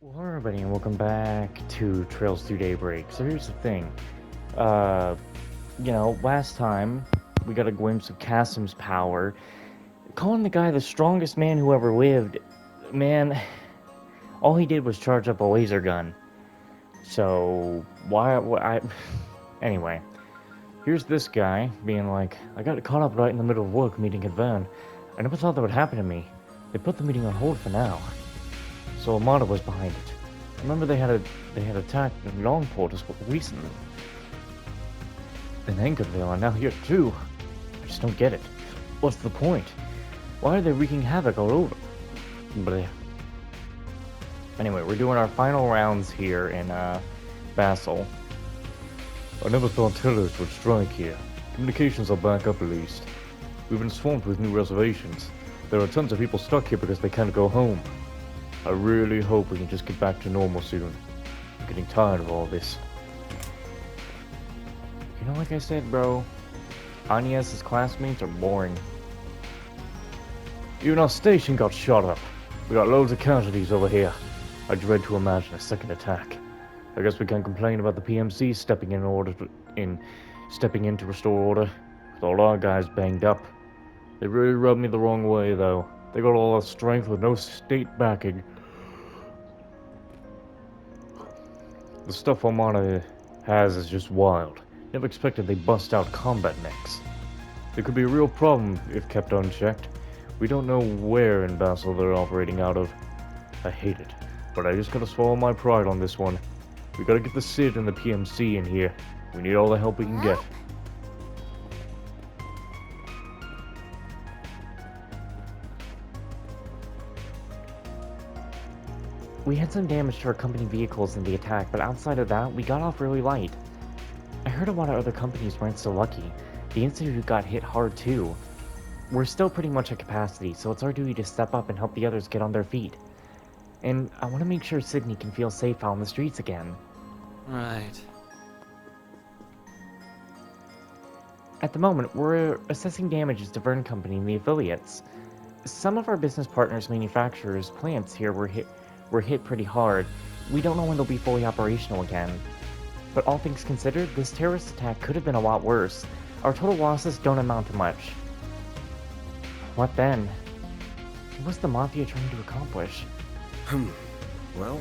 Well, hello everybody, and welcome back to Trails Through Daybreak. So here's the thing. Uh, last time we got a glimpse of Kasim's power. Calling the guy the strongest man who ever lived. Man, all he did was charge up a laser gun. So, Anyway, here's this guy being like, I got caught up right in the middle of work meeting at Vern. I never thought that would happen to me. They put the meeting on hold for now. So Armada was behind it. Remember they had attacked Longport as recently. And Anchorville are now here too. I just don't get it. What's the point? Why are they wreaking havoc all over? But anyway, we're doing our final rounds here in Basel. I never thought terrorists would strike here. Communications are back up at least. We've been swamped with new reservations. There are tons of people stuck here because they can't go home. I really hope we can just get back to normal soon. I'm getting tired of all this. You know, like I said, bro, Agnes's classmates are boring. Even our station got shot up. We got loads of casualties over here. I dread to imagine a second attack. I guess we can't complain about the PMC stepping in to restore order, with all our guys banged up. They really rubbed me the wrong way, though. They got all our strength with no state backing. The stuff Armada has is just wild. Never expected they bust out combat mechs. It could be a real problem if kept unchecked. We don't know where in Basel they're operating out of. I hate it, but I just gotta swallow my pride on this one. We gotta get the Cid and the PMC in here. We need all the help we can get. We had some damage to our company vehicles in the attack, but outside of that, we got off really light. I heard a lot of other companies weren't so lucky. The Institute got hit hard too. We're still pretty much at capacity, so it's our duty to step up and help the others get on their feet. And I want to make sure Sydney can feel safe out on the streets again. Right. At the moment, we're assessing damages to Vern Company and the affiliates. Some of our business partners' manufacturers' plants here were hit pretty hard. We don't know when they'll be fully operational again. But all things considered, this terrorist attack could have been a lot worse. Our total losses don't amount to much. What then? What's the Mafia trying to accomplish? Well...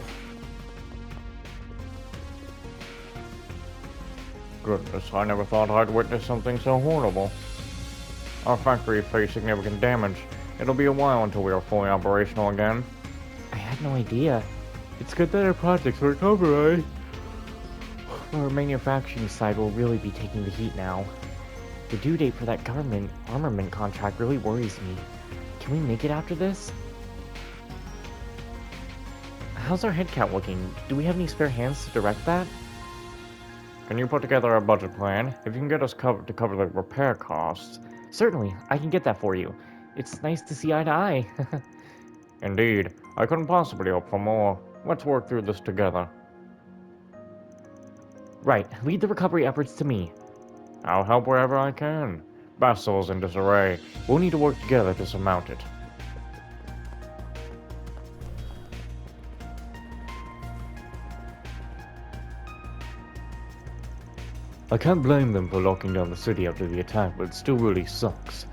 Goodness, I never thought I'd witness something so horrible. Our factory faced significant damage. It'll be a while until we are fully operational again. I had no idea. It's good that our projects work over, eh? Our manufacturing side will really be taking the heat now. The due date for that government armament contract really worries me. Can we make it after this? How's our headcount looking? Do we have any spare hands to direct that? Can you put together a budget plan? If you can get us covered to cover the repair costs. Certainly, I can get that for you. It's nice to see eye to eye. Indeed, I couldn't possibly hope for more. Let's work through this together. Right, lead the recovery efforts to me. I'll help wherever I can. Basel's in disarray. We'll need to work together to surmount it. I can't blame them for locking down the city after the attack, but it still really sucks.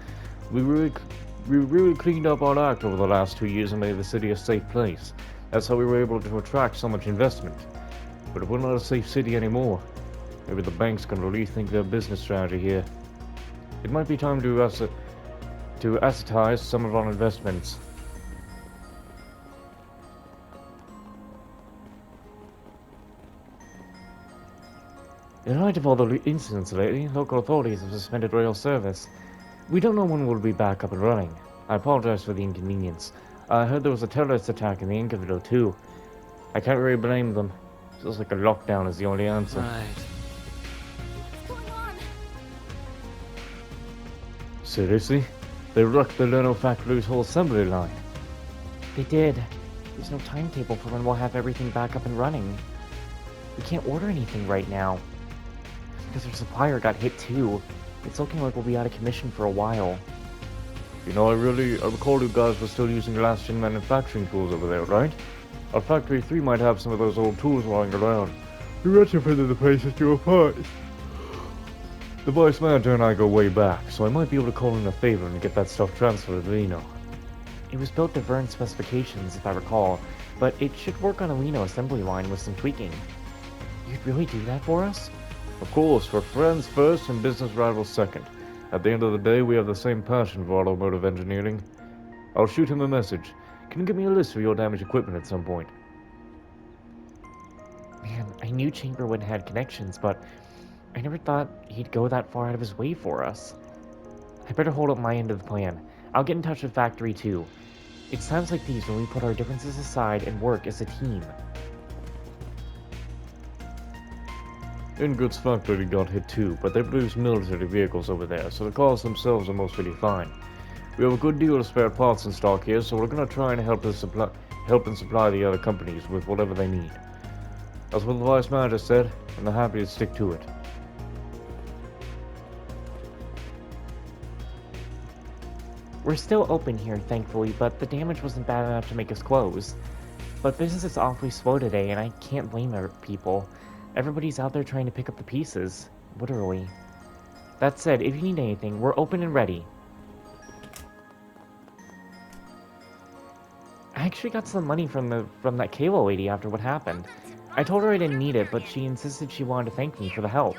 We really cleaned up our act over the last 2 years and made the city a safe place. That's how we were able to attract so much investment. But we're not a safe city anymore. Maybe the bank's gonna rethink their business strategy here. It might be time to assetize some of our investments. In light of all the incidents lately, local authorities have suspended rail service. We don't know when we'll be back up and running. I apologize for the inconvenience. I heard there was a terrorist attack in the Anchorville too. I can't really blame them. Feels like a lockdown is the only answer. Right. What's going on? Seriously? They wrecked the Leno factory's whole assembly line. They did. There's no timetable for when we'll have everything back up and running. We can't order anything right now. Because our supplier got hit too. It's looking like we'll be out of commission for a while. You know, I recall you guys were still using last-gen manufacturing tools over there, right? Our Factory 3 might have some of those old tools lying around. We retrofitted the place into a parts. The vice manager and I go way back, so I might be able to call in a favor and get that stuff transferred to Lino. It was built to Vern's specifications, if I recall, but it should work on a Lino assembly line with some tweaking. You'd really do that for us? Of course, we're friends first and business rivals second. At the end of the day, we have the same passion for automotive engineering. I'll shoot him a message. Can you give me a list of your damaged equipment at some point? Man, I knew Chamberlain had connections, but I never thought he'd go that far out of his way for us. I better hold up my end of the plan. I'll get in touch with Factory 2. It's times like these when we put our differences aside and work as a team. Ingrid's factory got hit too, but they produce military vehicles over there, so the cars themselves are mostly fine. We have a good deal of spare parts in stock here, so we're gonna try and help and supply the other companies with whatever they need. That's what the vice manager said, and they're happy to stick to it. We're still open here, thankfully, but the damage wasn't bad enough to make us close. But business is awfully slow today, and I can't blame our people. Everybody's out there trying to pick up the pieces, literally. That said, if you need anything, we're open and ready. I actually got some money from that Kayla lady after what happened. I told her I didn't need it, but she insisted she wanted to thank me for the help.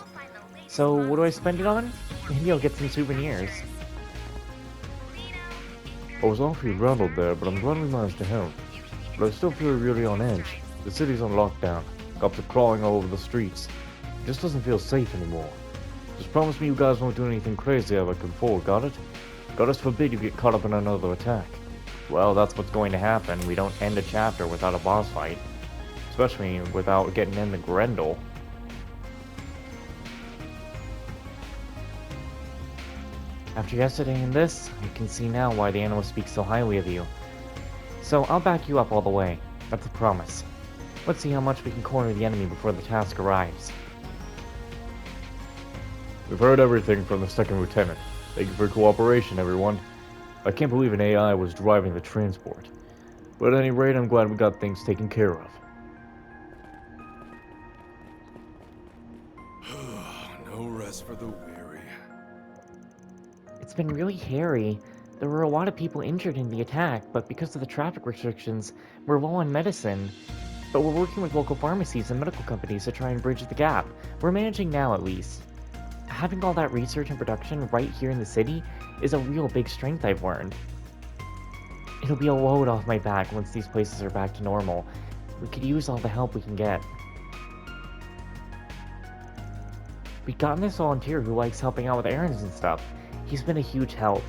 So, what do I spend it on? Maybe I'll get some souvenirs. I was awfully rattled there, but I'm glad we managed to help. But I still feel really on edge. The city's on lockdown. Cops are crawling all over the streets. It just doesn't feel safe anymore. Just promise me you guys won't do anything crazy like before, got it? Goddess forbid you get caught up in another attack. Well, that's what's going to happen. We don't end a chapter without a boss fight. Especially without getting into Grendel. After yesterday and this, I can see now why the animals speak so highly of you. So I'll back you up all the way. That's a promise. Let's see how much we can corner the enemy before the task arrives. We've heard everything from the second lieutenant. Thank you for your cooperation, everyone. I can't believe an AI was driving the transport. But at any rate, I'm glad we got things taken care of. No rest for the weary. It's been really hairy. There were a lot of people injured in the attack, but because of the traffic restrictions, we're low on medicine. But we're working with local pharmacies and medical companies to try and bridge the gap. We're managing now, at least. Having all that research and production right here in the city is a real big strength I've learned. It'll be a load off my back once these places are back to normal. We could use all the help we can get. We've gotten this volunteer who likes helping out with errands and stuff. He's been a huge help.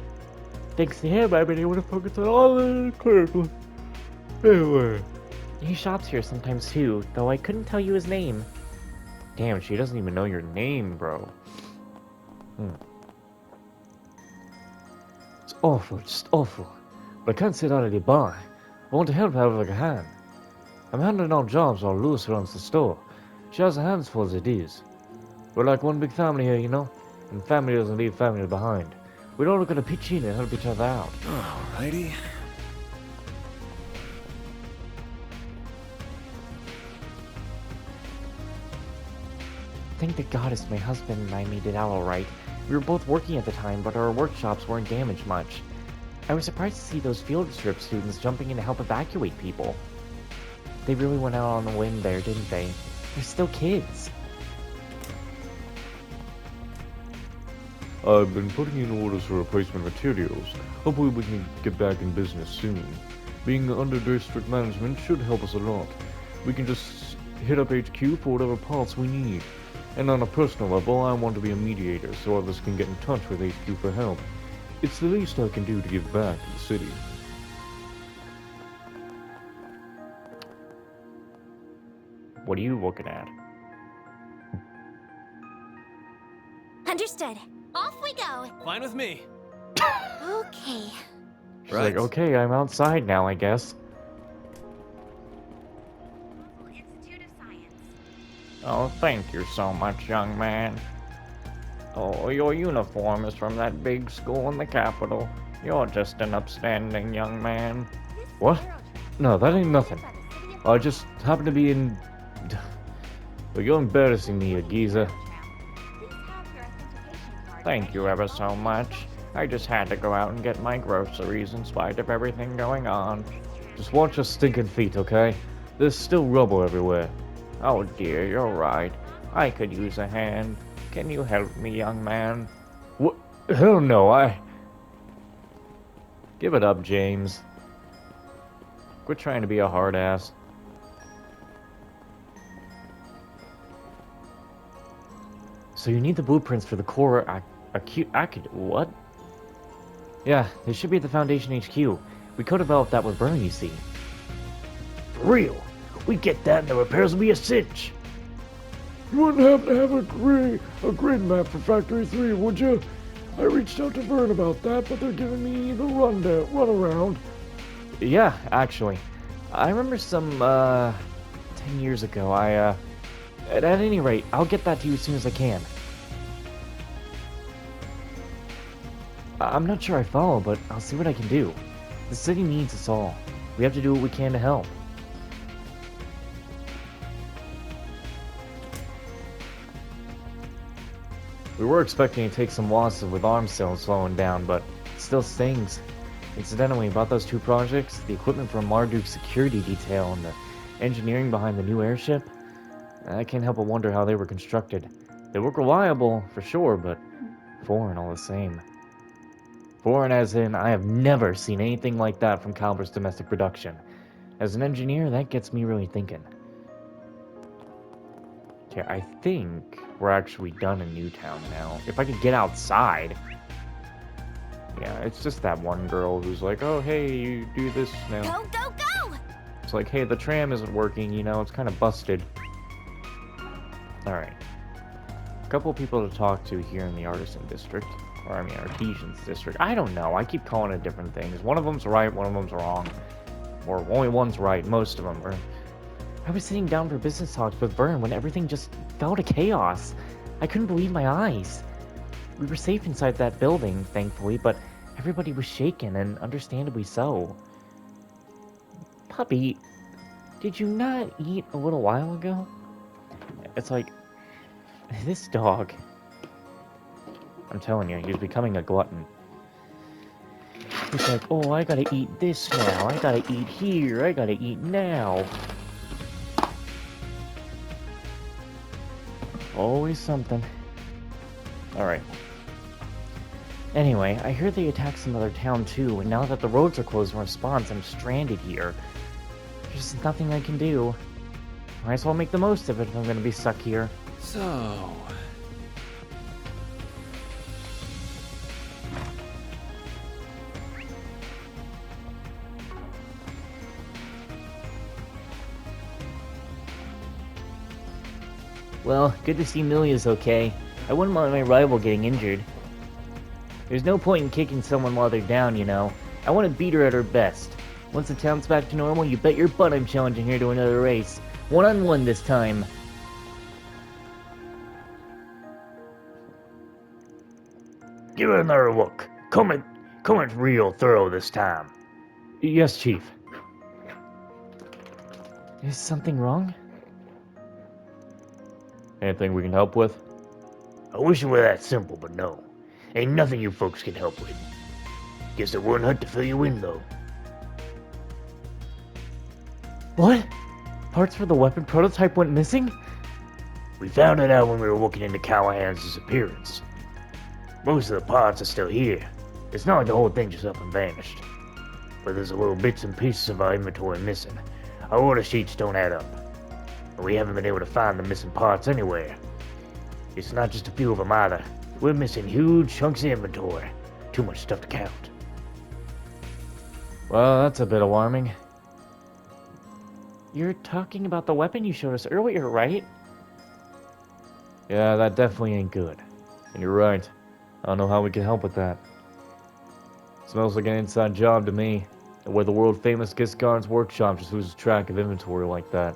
Thanks to him, I've been able to focus on all the clerical. Anyway. He shops here sometimes too, though I couldn't tell you his name. Damn, she doesn't even know your name, bro. It's awful, just awful. But I can't sit out at the bar. I want to help however I can. I'm handling all jobs while Lewis runs the store. She has her hands full as it is. We're like one big family here, you know? And family doesn't leave family behind. We're all gonna pitch in and help each other out. Alrighty. Thank the goddess my husband and I made it out alright. We were both working at the time, but our workshops weren't damaged much. I was surprised to see those field trip students jumping in to help evacuate people. They really went out on a limb there, didn't they? They're still kids. I've been putting in orders for replacement materials. Hopefully we can get back in business soon. Being under district management should help us a lot. We can just hit up HQ for whatever parts we need. And on a personal level, I want to be a mediator so others can get in touch with HQ for help. It's the least I can do to give back to the city. What are you looking at? Understood. Off we go. Fine with me. Okay. She's like, okay, I'm outside now, I guess. Institute of Science. Oh, thank you so much, young man. Oh, your uniform is from that big school in the capital. You're just an upstanding young man. What? No, that ain't nothing. I just happened to be in... Well, you're embarrassing me, Agiza. Please have your authentication card. Thank you ever so much. I just had to go out and get my groceries in spite of everything going on. Just watch your stinking feet, okay? There's still rubble everywhere. Oh dear, you're right. I could use a hand. Can you help me, young man? What? Hell no, Give it up, James. Quit trying to be a hard ass. So you need the blueprints for the core what? Yeah, they should be at the Foundation HQ. We co-developed that with Vern, you see. For real? We get that and the repairs will be a cinch. You wouldn't happen to have a grid map for Factory 3, would you? I reached out to Vern about that, but they're giving me the runaround. Yeah, actually. I remember some, 10 years ago, at any rate, I'll get that to you as soon as I can. I'm not sure I follow, but I'll see what I can do. The city needs us all. We have to do what we can to help. We were expecting to take some losses with arms sales slowing down, but it still stings. Incidentally, about those two projects, the equipment from Marduk's security detail and the engineering behind the new airship, I can't help but wonder how they were constructed. They look reliable, for sure, but foreign all the same. Foreign as in, I have never seen anything like that from Caliber's domestic production. As an engineer, that gets me really thinking. Okay, I think we're actually done in Newtown now. If I could get outside. Yeah, it's just that one girl who's like, oh, hey, you do this now. Go, go, go! It's like, hey, the tram isn't working, you know, it's kind of busted. Alright. A couple of people to talk to here in the Artisan District. Or, I mean, Artisans District. I don't know, I keep calling it different things. One of them's right, one of them's wrong. Or only one's right, most of them are. I was sitting down for business talks with Vern when everything just fell to chaos. I couldn't believe my eyes. We were safe inside that building, thankfully, but everybody was shaken, and understandably so. Puppy, did you not eat a little while ago? It's like, this dog. I'm telling you, he's becoming a glutton. He's like, oh, I gotta eat this now, I gotta eat here, I gotta eat now. Always something. Alright. Anyway, I hear they attacked some other town too, and now that the roads are closed in response, I'm stranded here. There's nothing I can do. Might as well make the most of it if I'm gonna be stuck here. So, Well, good to see Milia's okay. I wouldn't want my rival getting injured. There's no point in kicking someone while they're down, you know. I want to beat her at her best. Once the town's back to normal, you bet your butt I'm challenging her to another race. One-on-one this time. Give it another look. Come it real thorough this time. Yes, Chief. Is something wrong? Anything we can help with? I wish it were that simple, but no. Ain't nothing you folks can help with. Guess it wouldn't hurt to fill you in, though. What? Parts for the weapon prototype went missing? We found it out when we were looking into Callahan's disappearance. Most of the parts are still here. It's not like the whole thing just up and vanished. But there's a little bits and pieces of our inventory missing. Our order sheets don't add up. And we haven't been able to find the missing parts anywhere. It's not just a few of them either. We're missing huge chunks of inventory. Too much stuff to count. Well, that's a bit alarming. You're talking about the weapon you showed us earlier, right? Yeah, that definitely ain't good. And you're right. I don't know how we can help with that. Smells like an inside job to me. And where the world-famous Giscard's workshop just loses track of inventory like that.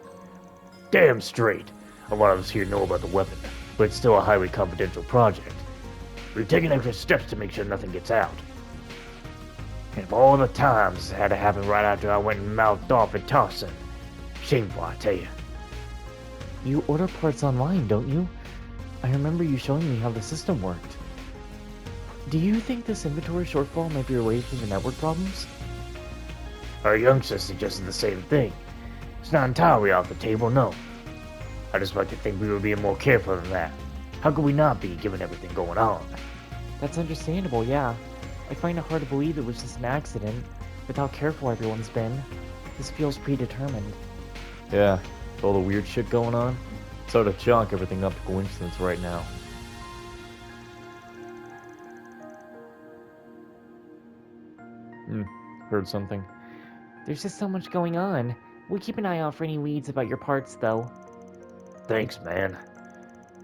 Damn straight. A lot of us here know about the weapon, but it's still a highly confidential project. We've taken extra steps to make sure nothing gets out. And of all the times it had to happen right after I went and mouthed off at Tossin, Shameful, I tell you. You order parts online, don't you? I remember you showing me how the system worked. Do you think this inventory shortfall might be related to the network problems? Our youngster suggested the same thing. It's not entirely off the table, no. I just like to think we were being more careful than that. How could we not be, given everything going on? That's understandable, yeah. I find it hard to believe it was just an accident, with how careful everyone's been. This feels predetermined. Yeah, with all the weird shit going on. It's hard to chalk everything up to coincidence right now. Heard something. There's just so much going on. We'll keep an eye out for any leads about your parts, though. Thanks, man.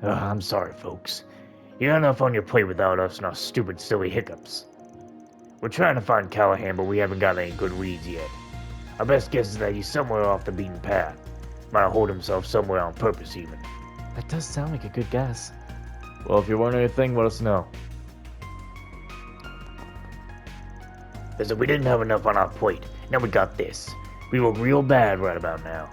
I'm sorry, folks. You got enough on your plate without us and our stupid, silly hiccups. We're trying to find Callahan, but we haven't got any good leads yet. Our best guess is that he's somewhere off the beaten path. Might have holed himself somewhere on purpose, even. That does sound like a good guess. Well, if you want anything, let us know. As if we didn't have enough on our plate, now we got this. We look real bad right about now.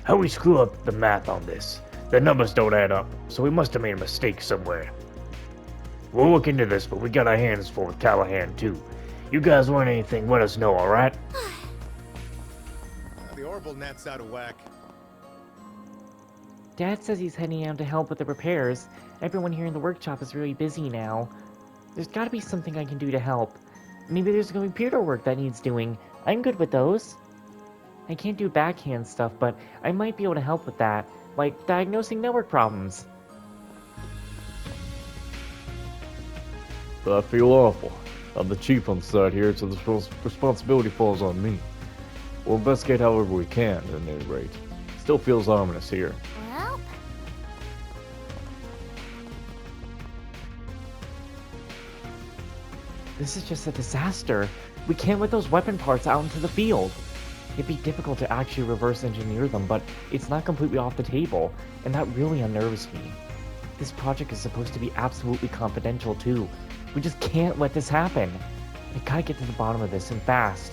How we screw up the math on this? The numbers don't add up, so we must have made a mistake somewhere. We'll look into this, but we got our hands full with Callahan, too. You guys want anything, let us know, alright? The orbital net's out of whack. Dad says he's heading out to help with the repairs. Everyone here in the workshop is really busy now. There's gotta be something I can do to help. Maybe there's computer work that needs doing. I'm good with those. I can't do backhand stuff, but I might be able to help with that, like diagnosing network problems. But I feel awful. I'm the chief on site here, so the responsibility falls on me. We'll investigate however we can, at any rate. Still feels ominous here. Well, This is just a disaster. We can't let those weapon parts out into the field. It'd be difficult to actually reverse engineer them, but it's not completely off the table, and that really unnerves me. This project is supposed to be absolutely confidential too. We just can't let this happen. I gotta get to the bottom of this, and fast.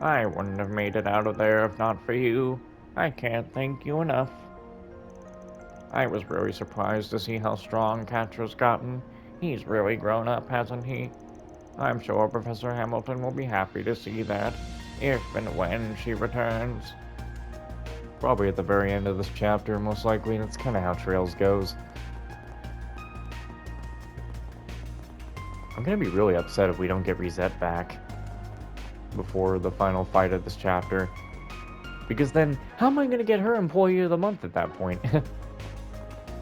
I wouldn't have made it out of there if not for you. I can't thank you enough. I was really surprised to see how strong Catra's gotten. He's really grown up, hasn't he? I'm sure Professor Hamilton will be happy to see that, if and when she returns. Probably at the very end of this chapter, most likely. That's kind of how Trails goes. I'm gonna be really upset if we don't get Reset back before the final fight of this chapter. Because then, how am I gonna get her Employee of the Month at that point?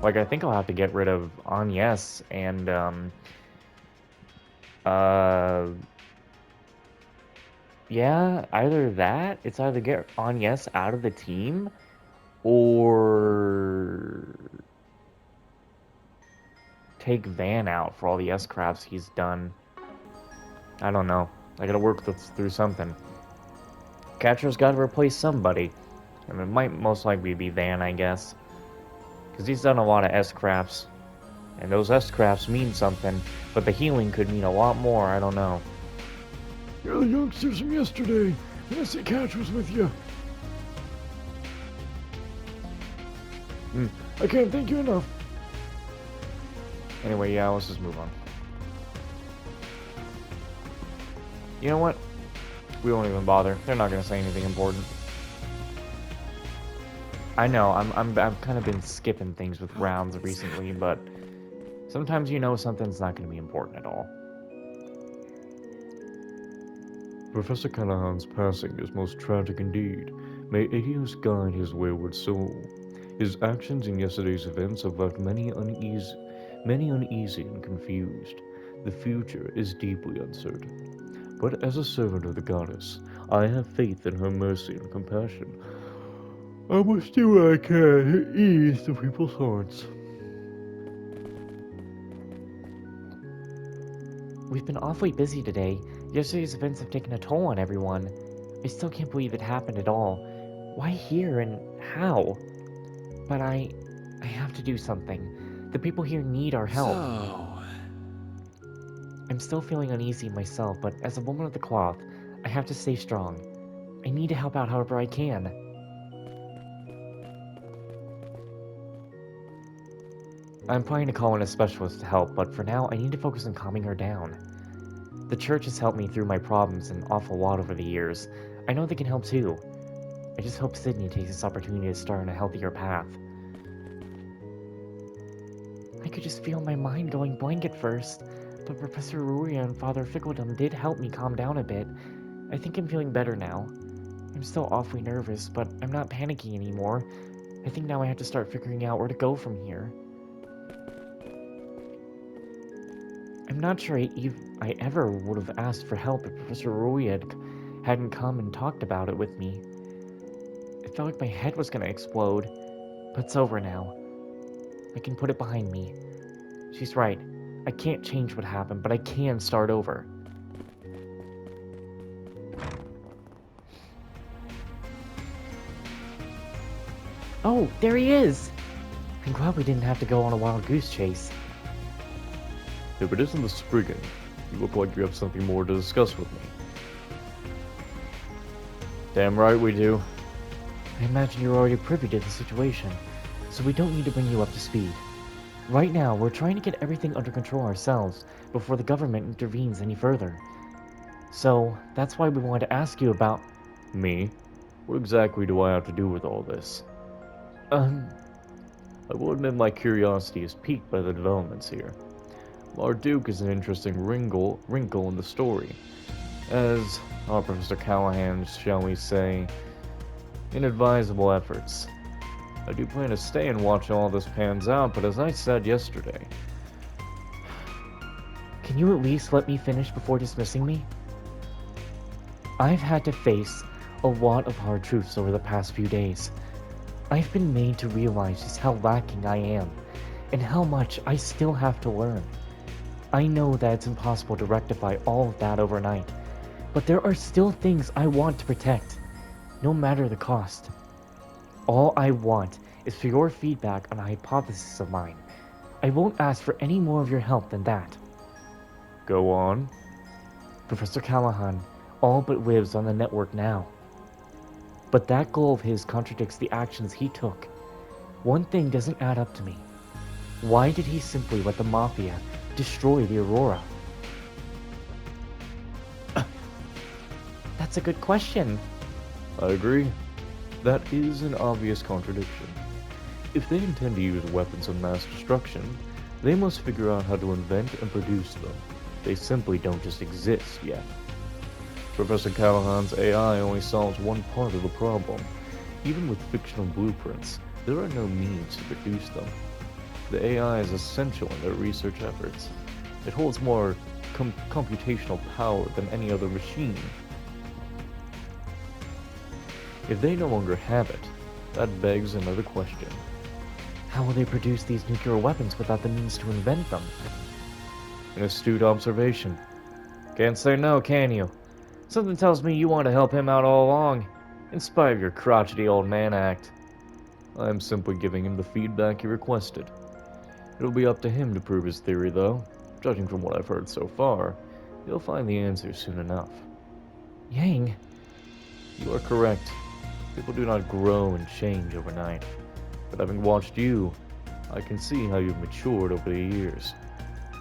Like, I think I'll have to get rid of Agnes and, yeah, either that, it's either get Agnes out of the team, or take Van out for all the S-crafts he's done. I don't know. I gotta work through something. Catra's gotta replace somebody. And it might most likely be Van, I guess. Because he's done a lot of S-crafts. And those S-crafts mean something, but the healing could mean a lot more, I don't know. You're the youngsters from yesterday. I see Catch was with you. I can't thank you enough. Anyway, yeah, let's just move on. You know what? We won't even bother. They're not gonna say anything important. I know, I've kind of been skipping things with rounds recently, but sometimes you know something's not gonna be important at all. Professor Callahan's passing is most tragic indeed. May Aeos guide his wayward soul. His actions in yesterday's events have left many uneasy and confused. The future is deeply uncertain. But as a servant of the goddess, I have faith in her mercy and compassion. I must do what I can to ease the people's hearts. We've been awfully busy today. Yesterday's events have taken a toll on everyone. I still can't believe it happened at all. Why here and how? But I have to do something. The people here need our help. So, I'm still feeling uneasy myself, but as a woman of the cloth, I have to stay strong. I need to help out however I can. I'm planning to call in a specialist to help, but for now, I need to focus on calming her down. The church has helped me through my problems an awful lot over the years. I know they can help too. I just hope Sydney takes this opportunity to start on a healthier path. I could just feel my mind going blank at first, but Professor Ruria and Father Fickledom did help me calm down a bit. I think I'm feeling better now. I'm still awfully nervous, but I'm not panicking anymore. I think now I have to start figuring out where to go from here. I'm not sure I ever would have asked for help if Professor Ruria hadn't come and talked about it with me. It felt like my head was gonna explode, but it's over now. I can put it behind me. She's right. I can't change what happened, but I can start over. Oh, there he is! I'm glad we didn't have to go on a wild goose chase. If it isn't the Spriggan, you look like you have something more to discuss with me. Damn right we do. I imagine you're already privy to the situation, so we don't need to bring you up to speed. Right now, we're trying to get everything under control ourselves before the government intervenes any further. So, that's why we wanted to ask you about... Me? What exactly do I have to do with all this? I will admit my curiosity is piqued by the developments here. Marduk is an interesting wrinkle in the story, as our Professor Callahan's, shall we say, inadvisable efforts. I do plan to stay and watch all this pans out, but as I said yesterday... Can you at least let me finish before dismissing me? I've had to face a lot of hard truths over the past few days. I've been made to realize just how lacking I am, and how much I still have to learn. I know that it's impossible to rectify all of that overnight, but there are still things I want to protect, no matter the cost. All I want is for your feedback on a hypothesis of mine. I won't ask for any more of your help than that. Go on. Professor Callahan all but lives on the network now. But that goal of his contradicts the actions he took. One thing doesn't add up to me. Why did he simply let the Mafia destroy the Aurora? That's a good question. I agree. That is an obvious contradiction. If they intend to use weapons of mass destruction, they must figure out how to invent and produce them. They simply don't just exist yet. Professor Callahan's AI only solves one part of the problem. Even with fictional blueprints, there are no means to produce them. The AI is essential in their research efforts. It holds more computational power than any other machine. If they no longer have it, that begs another question. How will they produce these nuclear weapons without the means to invent them? An astute observation. Can't say no, can you? Something tells me you want to help him out all along, in spite of your crotchety old man act. I am simply giving him the feedback he requested. It'll be up to him to prove his theory, though. Judging from what I've heard so far, he'll find the answer soon enough. Yang, You are correct. People do not grow and change overnight. But having watched you, I can see how you've matured over the years.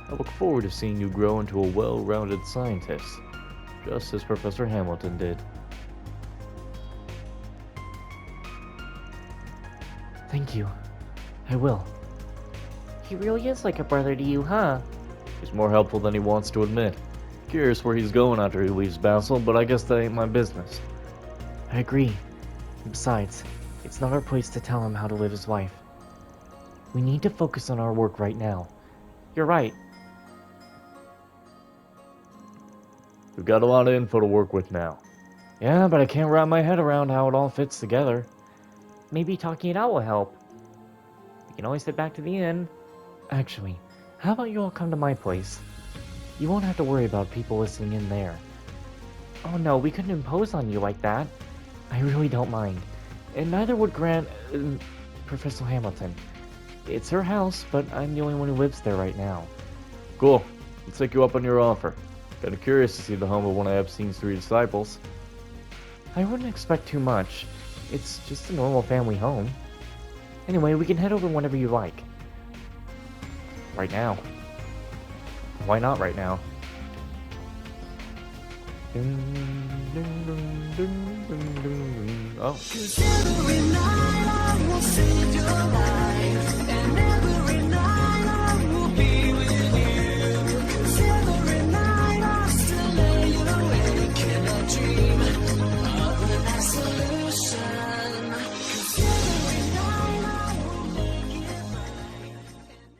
I look forward to seeing you grow into a well-rounded scientist, just as Professor Hamilton did. thank you. I will. He really is like a brother to you, huh? He's more helpful than he wants to admit. Curious where he's going after he leaves Basel, but I guess that ain't my business. I agree. Besides, it's not our place to tell him how to live his life. We need to focus on our work right now. You're right. We've got a lot of info to work with now. Yeah, but I can't wrap my head around how it all fits together. Maybe talking it out will help. We can always head back to the inn. Actually, how about you all come to my place? You won't have to worry about people listening in there. Oh no, we couldn't impose on you like that. I really don't mind. And neither would Professor Hamilton. It's her house, but I'm the only one who lives there right now. Cool. Let's take you up on your offer. Kinda curious to see the home of one of Epstein's 3 disciples. I wouldn't expect too much. It's just a normal family home. Anyway, we can head over whenever you like. Right now. Why not right now? Oh. Every night I will save your life.